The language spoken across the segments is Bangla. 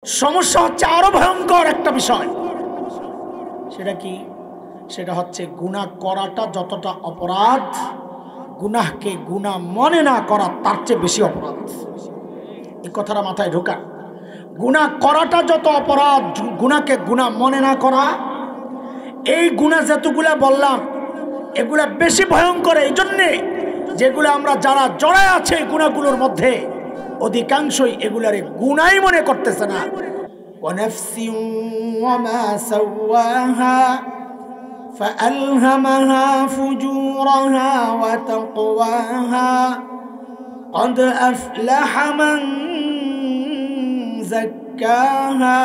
সমস্যা হচ্ছে আরো ভয়ঙ্কর একটা বিষয়। সেটা কি? সেটা হচ্ছে গুনাহ করাটা যতটা অপরাধ, গুনাহকে গুনাহ মনে না করা তার চেয়ে বেশি অপরাধ। এই কথাটা মাথায় ঢোকা। গুনাহ করাটা যত অপরাধ, গুনাহকে গুনাহ মনে না করা, এই গুনাহ যতগুলা বললাম এগুলা বেশি ভয়ঙ্কর। এই জন্যে যেগুলো আমরা যারা জড়ায় আছে গুনাহগুলোর মধ্যে অধিকাংশই এগুলারে গুনাহই মনে করতেছে না। ওয়ানাফসিন ওয়ামা সাওয়াহা فألهمها فجورها وتقواها قد أفلح من زكاها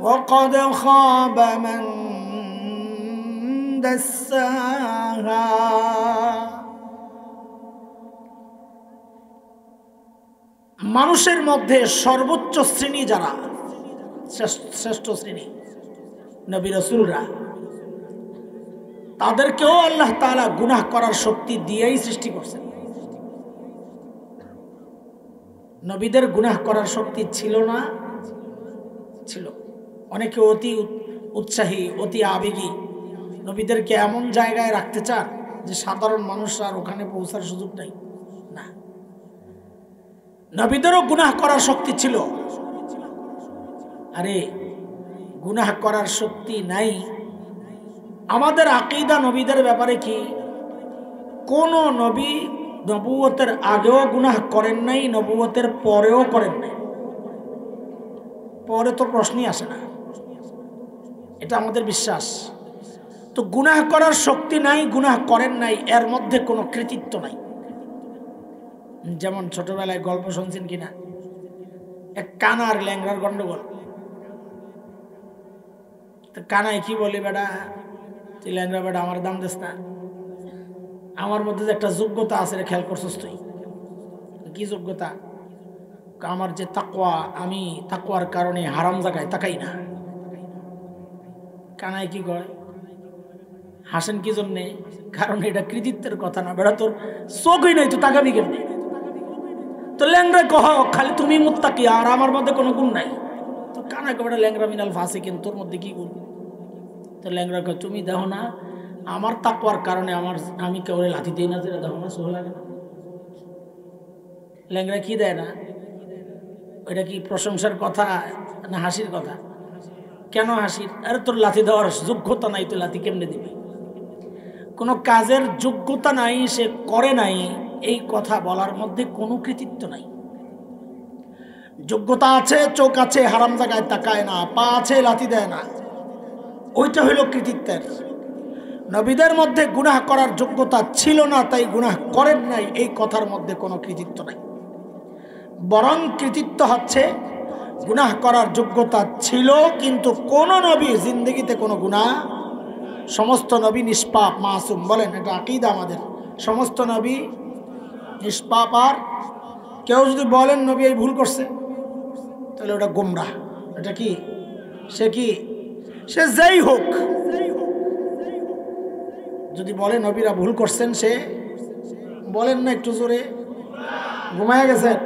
وقد خاب من دساها। মানুষের মধ্যে সর্বোচ্চ শ্রেণী যারা, শ্রেষ্ঠ শ্রেণী নবী রাসূলরা, তাদেরকেও আল্লাহ তাআলা গুনাহ করার শক্তি দিয়েই সৃষ্টি করছেন। নবীদের গুনাহ করার শক্তি ছিল না? ছিল। অনেকে অতি উৎসাহী, অতি আবেগী, নবীদেরকে এমন জায়গায় রাখতে চান যে সাধারণ মানুষরা আর ওখানে পৌঁছার সুযোগ নাই। না, নবীদেরও গুনাহ করার শক্তি ছিল। আরে গুনাহ করার শক্তি নাই, আমাদের আকীদা নবীদের ব্যাপারে কি? কোন নবী নবুয়তের আগেও গুনাহ করেন নাই, নবুয়তের পরেও করেন নাই। পরে তো প্রশ্নই আসে না, এটা আমাদের বিশ্বাস। তো গুনাহ করার শক্তি নাই, গুনাহ করেন নাই, এর মধ্যে কোনো কৃতিত্ব নাই। যেমন ছোটবেলায় গল্প শুনছেন কিনা, এক কানার ল্যাংড়ার গন্ডগোল। কানাই কি বলে, বেটা তুই ল্যাংড়া বেটা, আমার দাম দিস না, আমার মধ্যে যে একটা যোগ্যতা আছে রে, খেয়াল করছিস তুই? কি যোগ্যতা? আমার যে তাকওয়া, আমি তাকওয়ার কারণে হারাম জায়গায় তাকাই না। কানাই কি কয়? হাসেন কি জন্যে? কারণ এটা কৃতিত্বের কথা না, বেটা তোর চোখই নাই, তুই তাকাবি কেমনে? তো ল্যাংড়া কহ খালি তুমি মুত্তাকি আর আমার মধ্যে কোনো গুণ নাই। তো কানাই কয়, বেটা ল্যাংড়া মিনাল ফাসিকিন, তোর মধ্যে কি গুণ? তো ল্যাংড়া কয়, তুমি দেখো না আমার তাকওয়ার কারণে আমি কেউরে লাথি দিই না, যেটা দেখো না, সোহ লাগে না। ল্যাংড়া কি দেয় না? ওইটা কি প্রশংসার কথা না হাসির কথা? কেন হাসির? আরে তোর লাথি দেওয়ার যোগ্যতা নাই, তুই লাথি কেমনে দিবি? কোনো কাজের যোগ্যতা নাই, সে করে নাই, এই কথা বলার মধ্যে কোনো কৃতিত্ব নাই। যোগ্যতা আছে, চোখ আছে, হারাম জায়গায় তাকায় না, পা আছে, লাথি দেয় না, ওইটা হইল কৃতিত্বের। নবীদের মধ্যে গুনাহ করার যোগ্যতা ছিল না, তাই গুনাহ করেন নাই, এই কথার মধ্যে কোনো কৃতিত্ব নাই। বরং কৃতিত্ব হচ্ছে গুনাহ করার যোগ্যতা ছিল, কিন্তু কোন নবী জিন্দেগিতে কোনো গুনাহ, সমস্ত নবী নিষ্পাপ মাসুম। বলেন, এটা আকীদা আমাদের, সমস্ত নবী নিষ্পাপ। আর কেউ যদি বলেন নবী এই ভুল করছে, তাহলে ওটা গোমরাহ। এটা কি? সে কি? সে যেই হোক, যদি বলে নবীরা ভুল করছেন, সে বলেন না একটু জোরে, ঘুমায় গেছেন?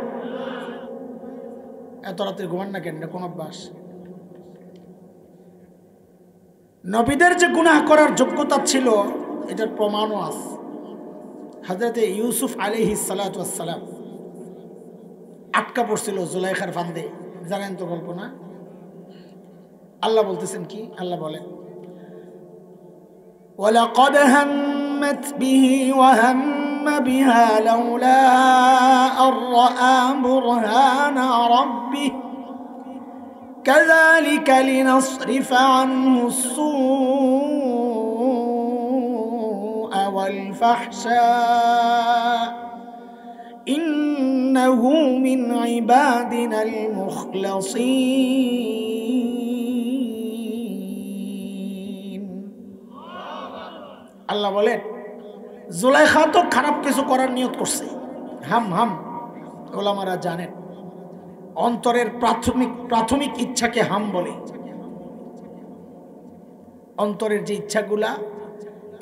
এত রাতে ঘুমান না কেন? কোন অভ্যাস? নবীদের যে গুনাহ করার যোগ্যতা ছিল, এটার প্রমাণও আছে। হযরতে ইউসুফ আলাইহিস সালাতু ওয়াস সালাম আটকা পড়ছিল জুলাইখার ফান্দে, জানেন তো গল্প না? আল্লাহ বলতেছেন কি? আল্লাহ বলেন, ওয়ালাকাদ হাম্মাত বিহি ওয়া হাম্মা বিহা লাউলা আর রাআ বুরহানা রাব্বিহি كذلك لنصرف عنه السوء والفحشاء إنه من عبادنا المخلصين। আল্লাহ বলেন, জুলাইখা তো খারাপ কিছু করার নিয়ত করছে। হাম ওলামারা জানেন, অন্তরের প্রাথমিক ইচ্ছাকে হাম বলে। অন্তরের যে ইচ্ছাগুলা,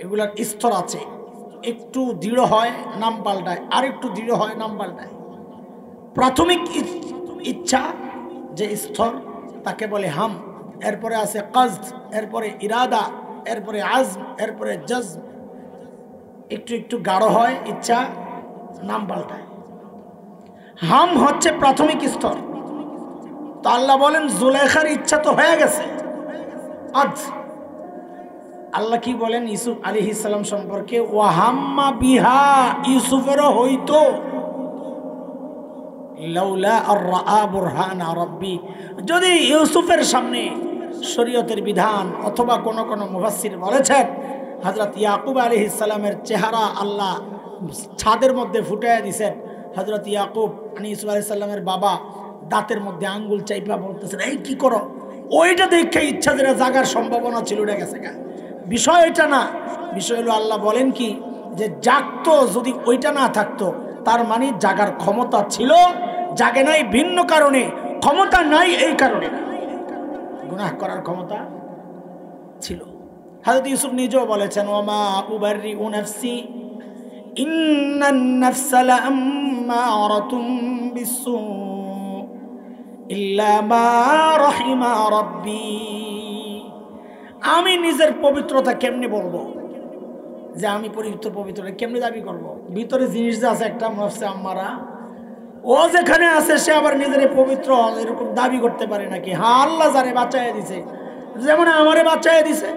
এগুলার স্তর আছে, একটু দৃঢ় হয় নাম পাল্টায়, আর একটু দৃঢ় হয় নাম পাল্টায়। প্রাথমিক ইচ্ছা যে স্তর তাকে বলে হাম, এরপরে আছে কসদ, এরপরে ইরাদা, এরপরে আজম, এরপরে জজম। একটু একটু গাঢ় হয়, ইচ্ছা নাম পাল্টায়। হাম হচ্ছে প্রাথমিক স্তর। তো আল্লাহ বলেন জুলেখার ইচ্ছা তো হয়ে গেছে আজ। আল্লাহ কি বলেন ইউসুফ আলাইহিস সালাম সম্পর্কে? ওয়াহাম্মা বিহা, ইউসুফেরও হইতো, লাউলা আর-রাআ বুরহানা রাব্বি, যদি ইউসুফের সামনে শরীয়তের বিধান, অথবা কোন কোন মুফাসসির বলেছেন হযরত ইয়াকুব আলাইহিস সালামের চেহারা আল্লাহ ছাদের মধ্যে ফুটাইয়া দিয়েছেন। হযরত ইয়াকুব মানে ইউসুফ আলাইহিস সালামের বাবা দাঁতের মধ্যে আঙ্গুল চাইপা বলতেছেন, এই কি করো? ওইটা দেখে ইচ্ছা যেটা জাগার সম্ভাবনা ছিল ওটা গেছে গা। বিষয় এটা না, বিষয় হলো আল্লাহ বলেন কি যে জাগতো, যদি ওইটা না থাকতো তার মানে জাগার ক্ষমতা ছিল, জাগে নাই ভিন্ন কারণে, ক্ষমতা নাই এই কারণে, গুনাহ করার ক্ষমতা ছিল। হযরত ইউসুফ নিজেও বলেছেন, ওমা উবাররিউ নাফসি ইন্নান নাফসা লাআম্মারাতুম বিসসু ইল্লা মা রাহিমা রাব্বি। আমি নিজের পবিত্রতা কেমনে বলবো যে আমি পবিত্র কেমনে দাবি করব? ভিতরে জিনিস যে আছে একটা নফসে আম্মারা, ও যেখানে আছে সে আবার নিজের পবিত্র এরকম দাবি করতে পারে নাকি? হ্যাঁ, আল্লাহ যারে বাঁচাইয়া দিছে, যেমন আমারে বাঁচাইয়া দিছে,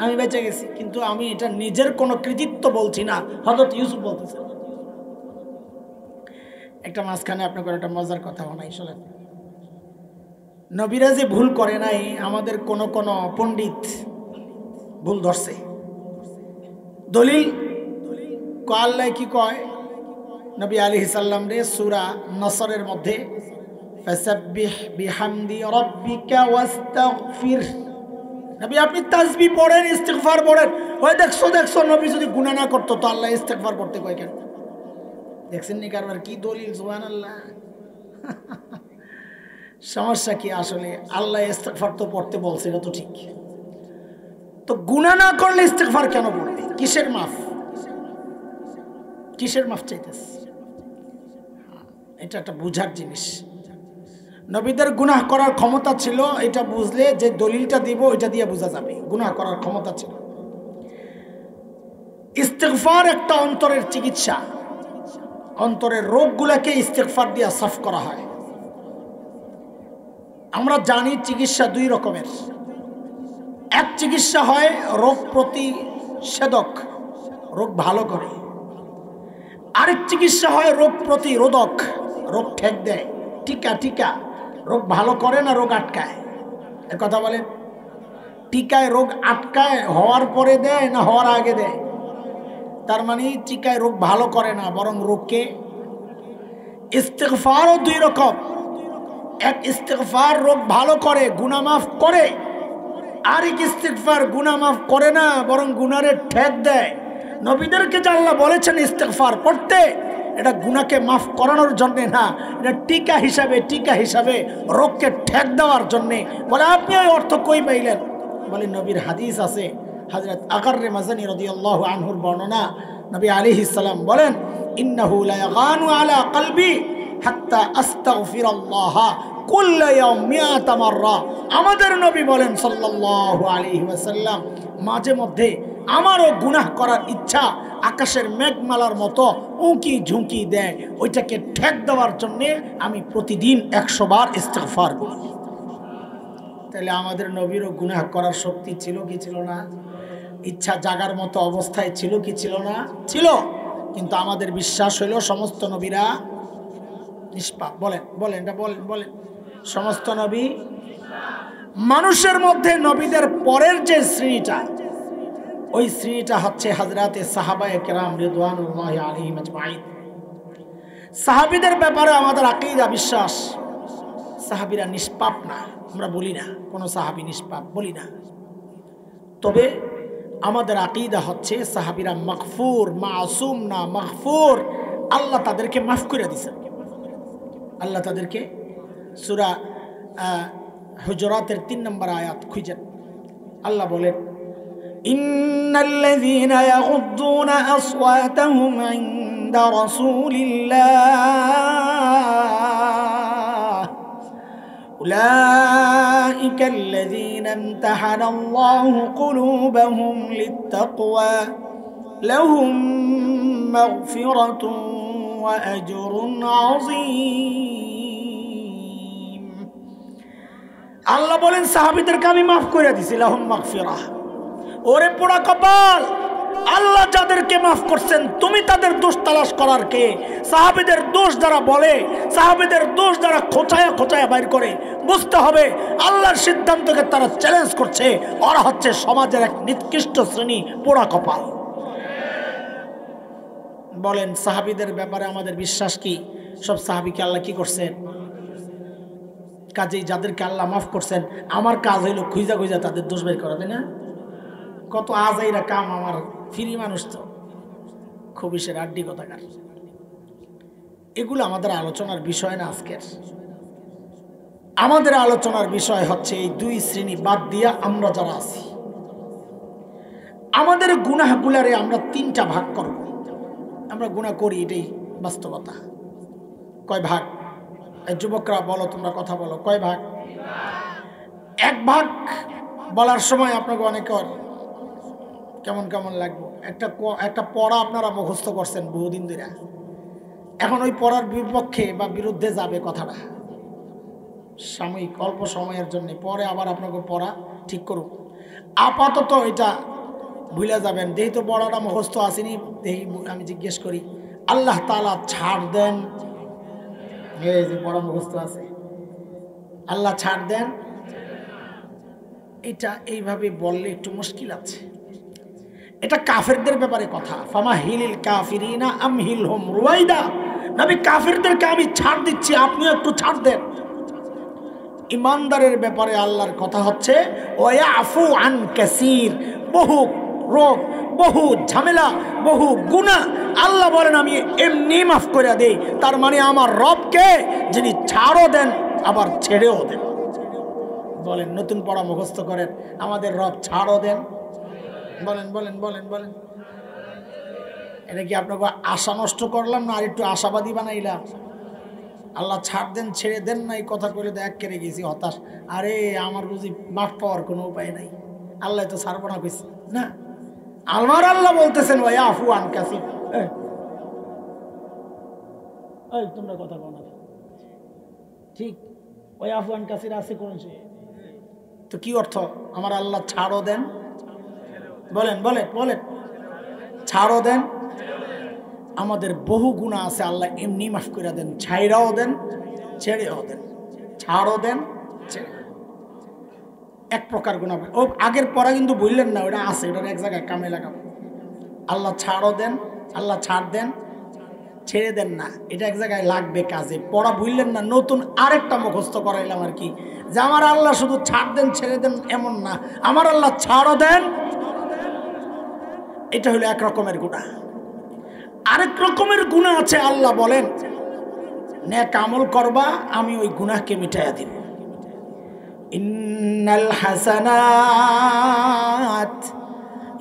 আমি বেঁচে গেছি, কিন্তু আমি এটা নিজের কোনো কৃতিত্ব বলছি না। হযরত ইউসুফ বলতেছে। একটা মাঝখানে আপনাদের একটা মজার কথা শোনাই, শোনেন। নবীরা যে ভুল করে নাই, আমাদের কোন কোন পণ্ডিত ভুল ধরছে। দলিল আল্লাহ কি কয় নবী আলাইহিস সালাম রে সূরা নসরের মধ্যে, ফাসাব্বিহ বিহামদি রাব্বিকা ওয়াস্তাগফির। নবী আপনি তাসবিহ পড়েন, ইস্তিগফার পড়েন। ওই দেখছো নবী যদি গুনাহ না করতো তো আল্লাহ ইস্তিগফার করতে কয় কেন? দেখছেন নি কারবার কি দলিল? সুবহানাল্লাহ। সমস্যা কি আসলে? আল্লাহ ইস্তিগফার তো পড়তে বলছে, এটা তো ঠিক, তো গুনাহ না করলে ইস্তিগফার কেন পড়বে? কিসের মাফ? কিসের মাফ চাইতেছে? এটা একটা বুঝার জিনিস। নবীদের গুনাহ করার ক্ষমতা ছিল, এটা বুঝলে যে দলিলটা দিব ওইটা দিয়ে বোঝা যাবে গুনাহ করার ক্ষমতা ছিল। ইস্তিগফার একটা অন্তরের চিকিৎসা, অন্তরের রোগগুলোকে ইস্তিগফার দিয়ে সাফ করা হয়। আমরা জানি চিকিৎসা দুই রকমের। এক চিকিৎসা হয় রোগ প্রতিষেধক, রোগ ভালো করে। আরেক চিকিৎসা হয় রোগ প্রতিরোধক, রোগ ঠেক দেয়। টিকা রোগ ভালো করে না রোগ আটকায়? এর কথা বলেন। টিকায় রোগ আটকায়, হওয়ার পরে দেয় না হওয়ার আগে দেয়? তার মানে টিকায় রোগ ভালো করে না, বরং রোগকে। ইস্তিগফারও দুই রকম। এক ইস্তিগফার রোগ ভালো করে, গুনাহ মাফ করে। আরেক ইস্তিগফার গুনাহ মাফ করে না, বরং গুনারে ঠেক দেয়। নবীদেরকে যে আল্লাহ বলেছেন ইস্তিগফার পড়তে, এটা গুনাহকে মাফ করানোর জন্য না, এটা টিকা হিসাবে রোগকে ঠেক দেওয়ার জন্য। বলে আপনি ওই অর্থ কই পাইলেন? বলে নবীর হাদিস আছে, হযরত আগাররে মাজানি রাদিয়াল্লাহু আনহুর বর্ণনা। নবী আলাইহিস সালাম বলেন, ইন্নাহু লা ইয়াগানু আলা কলবি হাত্তা আস্তাগফিরাল্লাহ কুল্লা ইয়াউম মিআতা মাররা। আমাদের নবী বলেন সাল্লাল্লাহু আলাইহি ওয়াসাল্লাম, মাঝে মধ্যে আমারও গুনাহ করার ইচ্ছা আকাশের মেঘমালার মতো উঁকি ঝুঁকি দেয়, ওইটাকে ঠেক দেওয়ার জন্য আমি প্রতিদিন 100 বার ইস্তিগফার করি। তাহলে আমাদের নবীরও গুনাহ করার শক্তি ছিল কি ছিল না? ইচ্ছা জাগার মতো অবস্থায় ছিল কি ছিল না? ছিল। কিন্তু আমাদের বিশ্বাস হইল সমস্ত নবীরা নিষ্পাপ। বলেন এটা বলেন সমস্ত নবী। মানুষের মধ্যে নবীদের পরের যে শ্রেণীটা, ওই শ্রেণীটা হচ্ছে হযরতে সাহাবায়ে কেরাম রিদওয়ানুল্লাহি আলাইহিম আজমাইন। সাহাবীদের ব্যাপারে আমাদের আকীদা বিশ্বাস, সাহাবীরা নিষ্পাপ না। আমরা বলি না কোনো সাহাবী নিষ্পাপ, বলি না। তবে আমাদের আকীদা হচ্ছে সাহাবীরা মাগফুর, মাসুম না, মাগফুর। আল্লাহ তাদেরকে মাফ করে দিয়েছেন। আল্লাহ তাদেরকে সূরা হুজুরাতের 3 নম্বর আয়াত খুঁজেন। আল্লাহ বলেন, ইন্নাল্লাযীনা ইয়াগুদ্দুনা আসওয়াতাহুম ইনদা রাসূলিল্লাহ أولئك الذين امتحن الله قلوبهم للتقوى لهم مغفرة وأجر عظيم আল্লাহ বলেন সাহাবীদেরকে আমি মাফ করে দিছি লাহুম মাগফিরাহ ওরে পোড়া কপাল আল্লাহ যাদেরকে মাফ করছেন তুমি তাদের দোষ তালাশ করার কে সাহাবীদের দোষ যারা বলে সাহাবীদের দোষ যারা খোঁচায়া খোঁচায়া বাইর করে বুঝতে হবে আল্লাহর সিদ্ধান্তকে তারা চ্যালেঞ্জ করছে ওরা হচ্ছে সমাজের এক নিকৃষ্ট শ্রেণী পোড়া কপাল বলেন সাহাবীদের ব্যাপারে আমাদের বিশ্বাস কি সব সাহাবীকে আল্লাহ কি করছেন কাজেই যাদেরকে আল্লাহ মাফ করছেন আমার কাজ হইল খুঁজা খুঁজা তাদের দোষ বের করা তাই না কত আজাইরা কাম আমার ফ্রি মানুষ তো খুবই সে রাড্ডি কথাকার এগুলো আমাদের আলোচনার বিষয় না আজকের আমাদের আলোচনার বিষয় হচ্ছে এই দুই শ্রেণী বাদ দিয়া আমরা যারা আছি আমাদের গুনাহগুলারে আমরা তিনটা ভাগ করব আমরা গুনাহ করি এটাই বাস্তবতা কয় ভাগ এই যুবকরা বলো তোমরা কথা বলো কয় ভাগ এক ভাগ বলার সময় আপনাকে অনেকের কেমন কেমন লাগবে একটা পড়া আপনারা মুখস্থ করছেন বহুদিন ধরে এখন ওই পড়ার বিপক্ষে বা বিরুদ্ধে যাবে কথাটা সাময়িক অল্প সময়ের জন্য পরে আবার আপনাকে পড়া ঠিক করুন আপাতত এটা ভুলে যাবেন যেই তো পড়াটা মুখস্থ আসেনি দেখি আমি জিজ্ঞেস করি আল্লাহ তাআলা ছাড় দেন এই যে পড়া মুখস্থ আছে আল্লাহ ছাড় দেন এটা এইভাবে বললে একটু মুশকিল আছে এটা কাফেরদের ব্যাপারে কথা ফামাহিলিল কাফিরিনা আমহিলহুম রুয়াইদা নবী কাফেরদেরকে আমি ছাড় দিচ্ছি আপনিও একটু ছাড় দেন ইমানদারের ব্যাপারে আল্লাহর কথা হচ্ছে ওয়ায়াফু আন কাসীর বহু রোগ বহু ঝামেলা বহু গুনাহ আল্লাহ বলেন আমি এমনি মাফ করে দেই তার মানে আমার রবকে যিনি ছাড়ও দেন আবার ছেড়েও দেন বলেন নতুন পড়া মুখস্থ করেন আমাদের রব ছাড়ও দেন বলেন বলেন বলেন বলেন এটা কি আপনাকে আশা নষ্ট করলাম না আর একটু আশাবাদী বানাইলাম আল্লাহ ছাড় দেন ছেড়ে দেন না এই কথা করে তো এক কেড়ে গেছি হতাশ আরে আমার বুঝি মাফ পাওয়ার কোনো উপায় নাই আল্লাহ তো ছাড়বো না কইছি না আমার আল্লাহ বলতেছেন ভাই আফু আন কাসির এই তোমরা কথা বলো না ঠিক ওই আফু আন কাসির আছে কোন সে তো কি অর্থ আমার আল্লাহ ছাড়ও দেন বলেন বলেন বলেন ছাড়ও দেন আমাদের বহু গুনাহ আছে আল্লাহ এমনি মাফ করে দেন ছাইরাও দেন ছেড়েও দেন ছাড়ও দেন এক প্রকার গুনাহ ও আগের পড়া কিন্তু বললেন না ওটা আছে ওটার এক জায়গায় কামে লাগাবো আল্লাহ ছাড়ও দেন আল্লাহ ছাড় দেন ছেড়ে দেন না এটা এক জায়গায় লাগবে কাজে পড়া বললেন না নতুন আরেকটা মুখস্থ করাইলাম আর কি যে আমার আল্লাহ শুধু ছাড় দেন ছেড়ে দেন এমন না আমার আল্লাহ ছাড়ও দেন এটা হলো এক রকমের গুনাহ আরেক রকমের গুনাহ আছে আল্লাহ বলেন নেক আমল করবা আমি ওই গুনাহকে মিটাইয়া দিব ইন্নাল হাসানাত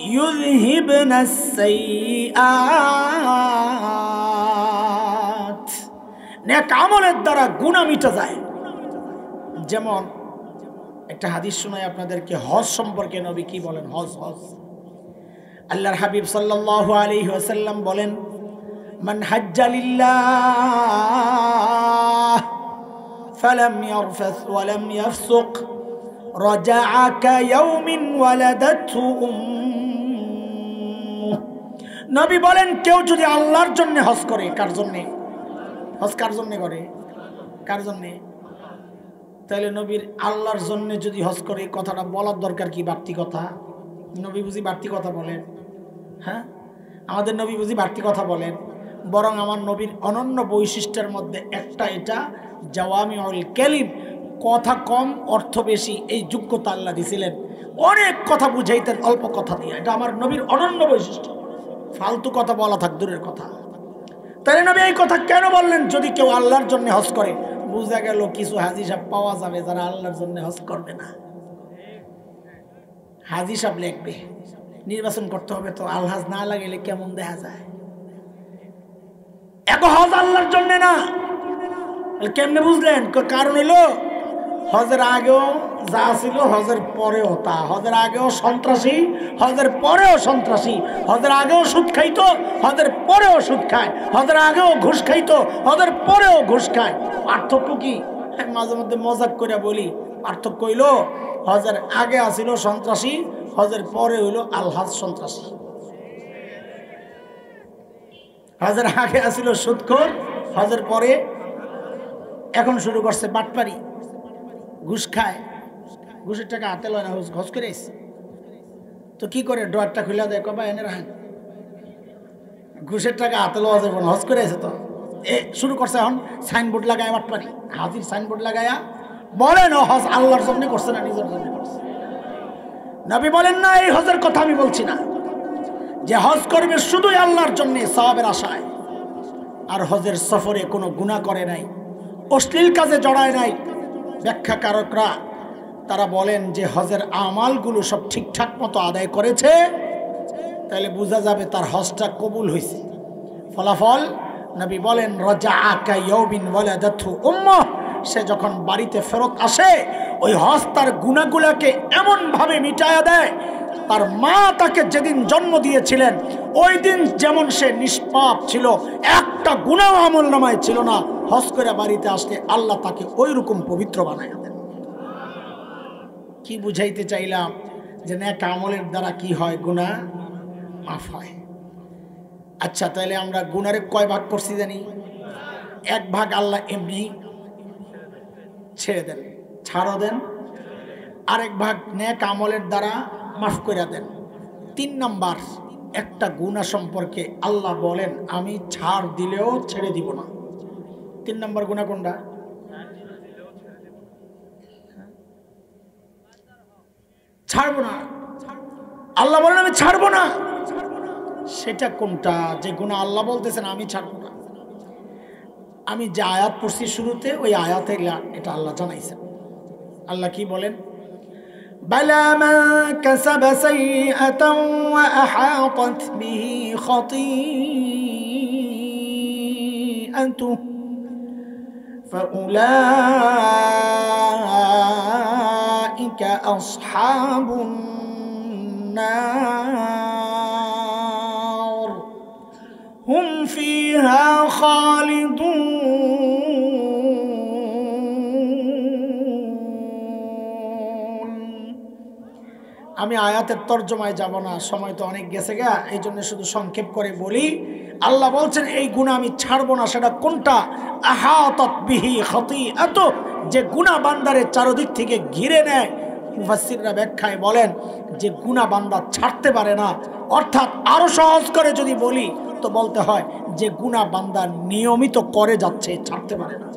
ইউযহিবনাস সাইয়্যাত নেক আমলের দ্বারা গুনাহ মিটে যায় যেমন একটা হাদিস শোনাই আপনাদেরকে হজ সম্পর্কে নবী কি বলেন হজ হজ আল্লাহর হাবিব সাল্লাল্লাহু আলাইহি ওয়াসাল্লাম বলেন মান হাজ্জা লিল্লাহ ফালাম ইয়ারফাস ওয়া লাম ইয়াফসুক রাজাআ কায়াউমিন ওয়ালাদাতহু নবী বলেন কেউ যদি আল্লাহর জন্য হজ করে কার জন্য হজ কার জন্য করে কার জন্য তাহলে নবীর আল্লাহর জন্য যদি হজ করে কথাটা বলার দরকার কি বাড়তি কথা নবী বুঝি বাড়তি কথা বলেন হ্যাঁ আমাদের নবী বুঝি বাড়তি কথা বলেন বরং আমার নবীর অনন্য বৈশিষ্ট্যের মধ্যে একটা এটা জাওয়ামিউল কালিম কথা কম অর্থ বেশি এই যোগ্যতা আল্লাহ দিয়েছিলেন অনেক কথা বুঝাইতেন অল্প কথা দিয়ে এটা আমার নবীর অনন্য বৈশিষ্ট্য ফালতু কথা বলা থাক দূরের কথা তাহলে নবী এই কথা কেন বললেন যদি কেউ আল্লাহর জন্য হজ করে বুঝা গেল কিছু হাজী সাহেব পাওয়া যাবে যারা আল্লাহর জন্য হজ করবে না হাজী সাহেব লিখবে নির্বাচন করতে হবে তো আলহাজ না লাগাইলে কেমন দেখা যায় এত হজ আল্লাহর জন্য না কেমনে বুঝলেন কারণ হলো হজের আগেও যা ছিল হজের পরেও তা, হজের আগেও সন্ত্রাসী, হজের পরেও সন্ত্রাসী, হজের আগেও সুদ খাইতো, হজের পরেও সুদ খায়, হজের আগেও ঘুষ খাইতো, হজের পরেও ঘুষ খায়। পার্থক্য কি? মাঝে মধ্যে মজাক করে বলি, পার্থক্য হইল হজের আগে আসিল সন্ত্রাসী, হজের পরে হইল আলহাজ সন্ত্রাসী। হজের আগে আসিল সুদখোর, হজের পরে এখন শুরু করছে বাটপারি, ঘুষ খায়, ঘুষের টাকা হাতে লয় না, ঘস করে এসে তো কি করে ডোয়ারটা খুলে দেয়, কবা এনে রাখেন, ঘুষের টাকা হাতে লওয়া যাবে না, হজ করে এসে তো শুরু করছে। এখন সাইনবোর্ড লাগায় বাটপারি, হাজির সাইনবোর্ড লাগায়া বলেন ও হজ আল্লাহর জন্য করছে না নিজের জন্য করছে। নবী বলেন না এই হজের কথা আমি বলছি না, যে হজ করবে শুধুই আল্লাহর জন্য সওয়াবের আশায়, আর হজের সফরে কোনো গুনাহ করে নাই, অশ্লীল কাজে জড়ায় নাই। ব্যাখ্যাকারকরা তারা বলেন যে হজের আমালগুলো সব ঠিকঠাক মতো আদায় করেছে, তাহলে বোঝা যাবে তার হজটা কবুল হয়েছে। ফলাফল নবী বলেন রাজাআ কায়াউমিন ওয়ালাদাতহু উম্মুহ, সে যখন বাড়িতে ফেরত আসে ওই হজ তার গুনাহগুলোকে এমনভাবে মিটায়া দেয়, তার মা তাকে যেদিন জন্ম দিয়েছিলেন ওই দিন যেমন সে নিষ্পাপ ছিল, একটা গুনাহ আমলনামায় ছিল না, হজ করে বাড়িতে আসলে আল্লাহ তাকে ওই রকম পবিত্র বানায় দেন। কি বুঝাইতে চাইলাম? যে নেক আমলের দ্বারা কি হয়? গুনাহ মাফ হয়। আচ্ছা, তাহলে আমরা গুনারে কয় ভাগ করছি জানি? এক ভাগ আল্লাহ এমনি ছেড়ে দেন, ছাড়ও দেন, আরেক ভাগ নেক আমলের দ্বারা মাফ করে দেন। 3 নাম্বার, একটা গুনাহ সম্পর্কে আল্লাহ বলেন আমি ছাড় দিলেও ছেড়ে দিব না। 3 নাম্বার গুনাহ কোনটা? ছাড়বো না, আল্লাহ বলেন আমি ছাড়বো না। সেটা কোনটা? যে গুনাহ আল্লাহ বলতেছেন আমি ছাড়বো না। আমি যে আয়াত পড়ছি শুরুতে, ওই আয়াতে এটা আল্লাহ জানাইছেন। আল্লাহ কি বলেন? বালা মান কাসাবা সাইয়্যাতান ওয়া আহাতাত বিহি খাতিআতুহু ফাউলাইকা আসহাবুন নার হুম ফিহা খালিদুন। আমি আয়াতের তর্জমায় যাব না, সময় তো অনেক গেছে গা, এই জন্য শুধু সংক্ষেপ করে বলি। আল্লাহ বলছেন এই গুনাহ আমি ছাড়বো না। সেটা কোনটা? আহাতাত বিহি খাতিআতু, যে গুনাহ বান্দারে চারদিক থেকে ঘিরে নেয়। মুফাসসিররা ব্যাখ্যায় বলেন যে গুনাহ বান্দা ছাড়তে পারে না, অর্থাৎ আরো সহজ করে যদি বলি তো বলতে হয় যে গুনাহ বান্দা নিয়মিত করে যাচ্ছে, ছাড়তে পারে না।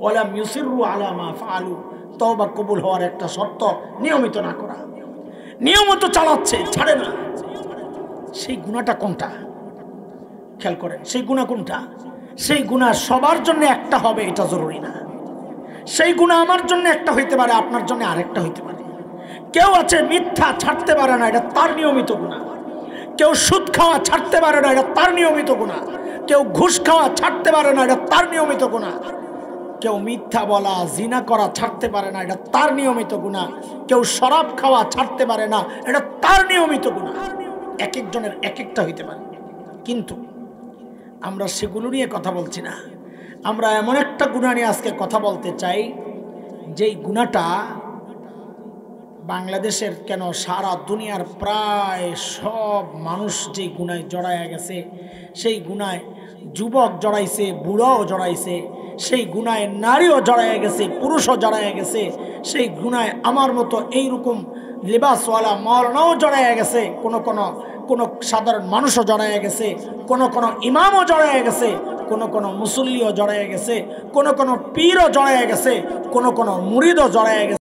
ওয়ালাম ইউসিরু আলা মা ফাআলু, তওবা কবুল হওয়ার একটা শর্ত নিয়মিত না করা, নিয়মিত চালাচ্ছে, ছাড়ে না। সেই গুনাহটা কোনটা? খেয়াল করেন, সেই গুনাহ কোনটা? সেই গুনাহ সবার জন্য একটা হবে এটা জরুরি না। সেই গুনাহ আমার জন্য একটা হইতে পারে, আপনার জন্য আরেকটা হইতে পারে। কেউ আছে মিথ্যা ছাড়তে পারে না, এটা তার নিয়মিত গুনাহ। কেউ সুদ খাওয়া ছাড়তে পারে না, এটা তার নিয়মিত গুনাহ। কেউ ঘুষ খাওয়া ছাড়তে পারে না, এটা তার নিয়মিত গুনাহ। কেউ মিথ্যা বলা, জিনা করা ছাড়তে পারে না, এটা তার নিয়মিত গুনাহ। কেউ শরাব খাওয়া ছাড়তে পারে না, এটা তার নিয়মিত গুনাহ। এক একজনের এক একটা হইতে পারে, কিন্তু আমরা সেগুলো নিয়ে কথা বলছি না। আমরা এমন একটা গুনাহ নিয়ে আজকে কথা বলতে চাই, যেই গুনাহটা বাংলাদেশের কেন সারা দুনিয়ার প্রায় সব মানুষ যেই গুনায় জড়ায় গেছে, সেই গুনায় যুবক জড়াইছে, বুড়াও জড়াইছে, সেই গুনায় নারীও জড়ায় গেছে, পুরুষও জড়ায় গেছে, সেই গুনায় আমার মতো এইরকম লেবাসওয়ালা মরনাও জড়ায় গেছে, কোনো সাধারণ মানুষও জড়ায় গেছে, কোনো ইমামও জড়ায় গেছে, কোনো মুসল্লিও জড়ায় গেছে, কোনো পীরও জড়ায় গেছে, কোনো মুরিদও জড়ায় গেছে।